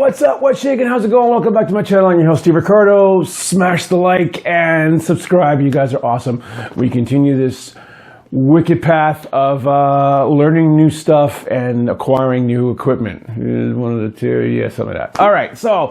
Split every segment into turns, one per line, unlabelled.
what's up? What's shaking? How's it going? Welcome back to my channel. I'm your host, Steve Ricardo. Smash the like and subscribe. You guys are awesome. We continue this wicked path of learning new stuff and acquiring new equipment. One of the two, yeah, some of that. All right, so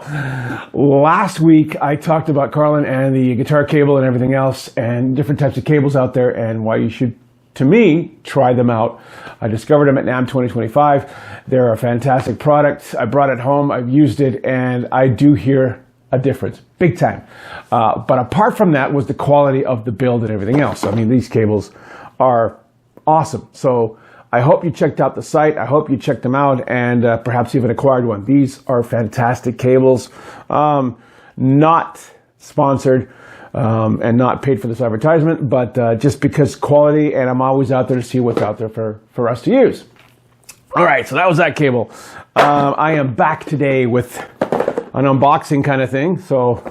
last week I talked about KIRLIN and the guitar cable and everything else and different types of cables out there and why you should, to me, try them out. I discovered them at NAMM 2025. They're a fantastic product. I brought it home, I've used it, and I do hear a difference, big time. But apart from that was the quality of the build and everything else. I mean, these cables are awesome. So I hope you checked out the site. I hope you checked them out and perhaps even acquired one. These are fantastic cables. Not sponsored. And not paid for this advertisement, but just because quality, and I'm always out there to see what's out there for us to use. All right, so that was that cable. I am back today with an unboxing kind of thing. So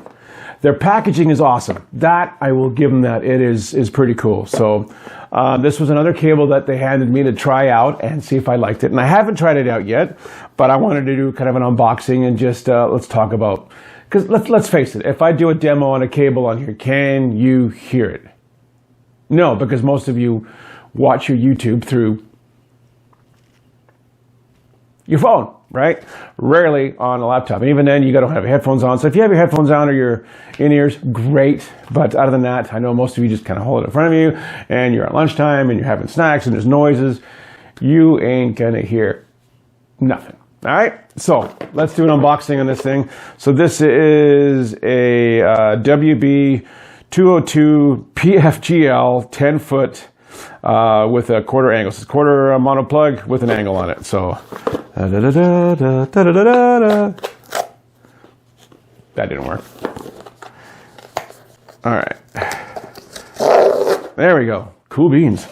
their packaging is awesome. That, I will give them that. It is pretty cool. So this was another cable that they handed me to try out and see if I liked it. And I haven't tried it out yet, but I wanted to do kind of an unboxing and just let's talk about. Because let's face it, if I do a demo on a cable on here, can you hear it? No, because most of you watch your YouTube through your phone, right? Rarely on a laptop. And even then, you don't have your headphones on. So if you have your headphones on or your in-ears, great. But other than that, I know most of you just kind of hold it in front of you and you're at lunchtime and you're having snacks and there's noises. You ain't gonna hear nothing. All right, so let's do an unboxing on this thing. So this is a WB 202 PFGL 10 foot with a quarter angle. So it's a quarter mono plug with an angle on it. So that didn't work. All right, there we go. Cool beans.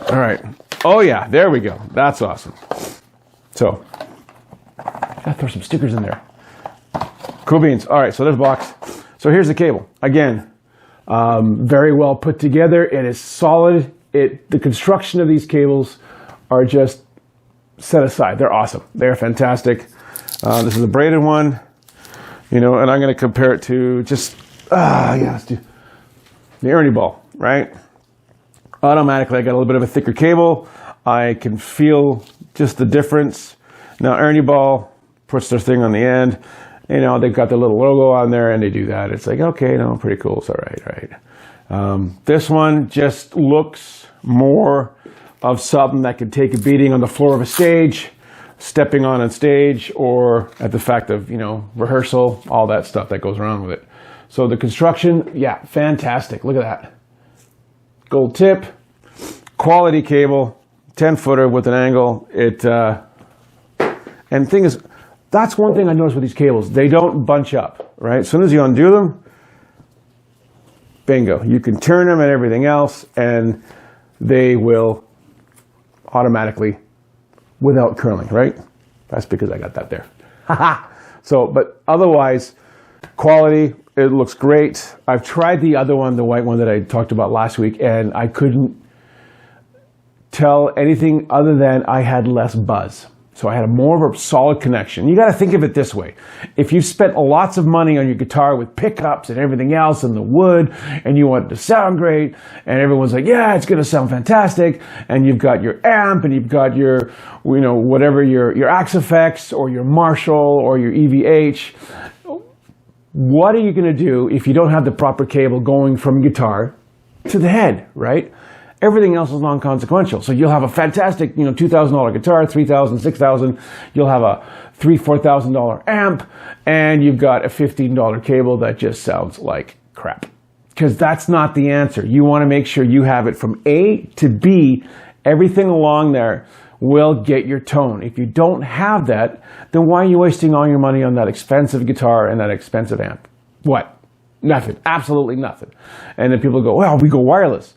All right. Oh yeah, there we go. That's awesome. So, gotta throw some stickers in there. Cool beans. All right, so there's a box. So here's the cable. Again, very well put together. It is solid. The construction of these cables are just set aside. They're awesome. They're fantastic. This is a braided one, you know, and I'm gonna compare it to just, let's do the Ernie ball, right? Automatically, I got a little bit of a thicker cable. I can feel just the difference. Now, Ernie Ball puts their thing on the end. You know, they've got their little logo on there and they do that. It's like, okay, no, pretty cool. It's all right. This one just looks more of something that could take a beating on the floor of a stage, stepping on stage, or at the fact of, you know, rehearsal, all that stuff that goes around with it. So the construction, yeah, fantastic. Look at that. Gold tip, quality cable. 10-footer with an angle. And the thing is, that's one thing I noticed with these cables. They don't bunch up, right? As soon as you undo them, bingo. You can turn them and everything else, and they will automatically, without curling, right? That's because I got that there. So, but otherwise, quality, it looks great. I've tried the other one, the white one that I talked about last week, and I couldn't tell anything other than I had less buzz. So I had a more of a solid connection. You got to think of it this way. If you've spent lots of money on your guitar with pickups and everything else and the wood, and you want it to sound great, and everyone's like, yeah, it's going to sound fantastic, and you've got your amp, and you've got your, you know, whatever, your Axe effects, or your Marshall, or your EVH, what are you going to do if you don't have the proper cable going from guitar to the head, right? Everything else is non-consequential. So you'll have a fantastic, you know, $2,000 guitar, $3,000, $6,000. You'll have a $3,000, $4,000 amp, and you've got a $15 cable that just sounds like crap. Because that's not the answer. You want to make sure you have it from A to B. Everything along there will get your tone. If you don't have that, then why are you wasting all your money on that expensive guitar and that expensive amp? What? Nothing. Absolutely nothing. And then people go, well, we go wireless.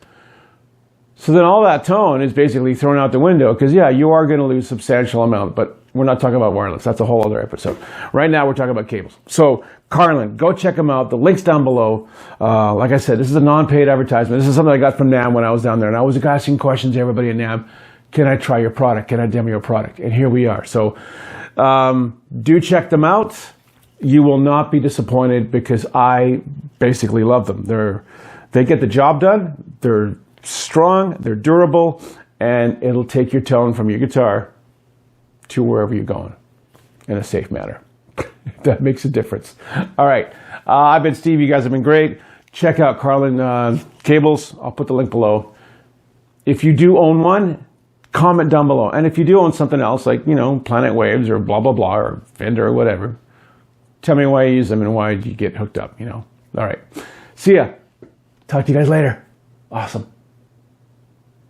So then all that tone is basically thrown out the window because, yeah, you are going to lose substantial amount, but we're not talking about wireless. That's a whole other episode. Right now, we're talking about cables. So KIRLIN, go check them out. The link's down below. Like I said, this is a non-paid advertisement. This is something I got from NAMM when I was down there, and I was asking questions to everybody at NAMM. can I try your product? Can I demo your product? And here we are. So do check them out. You will not be disappointed because I basically love them. They get the job done. They're strong, they're durable, and it'll take your tone from your guitar to wherever you're going in a safe manner. That makes a difference. All right. I've been Steve. You guys have been great. Check out KIRLIN Cables. I'll put the link below. If you do own one, comment down below. And if you do own something else, like, you know, Planet Waves or blah, blah, blah, or Fender or whatever, tell me why you use them and why you get hooked up, you know. All right. See ya. Talk to you guys later. Awesome.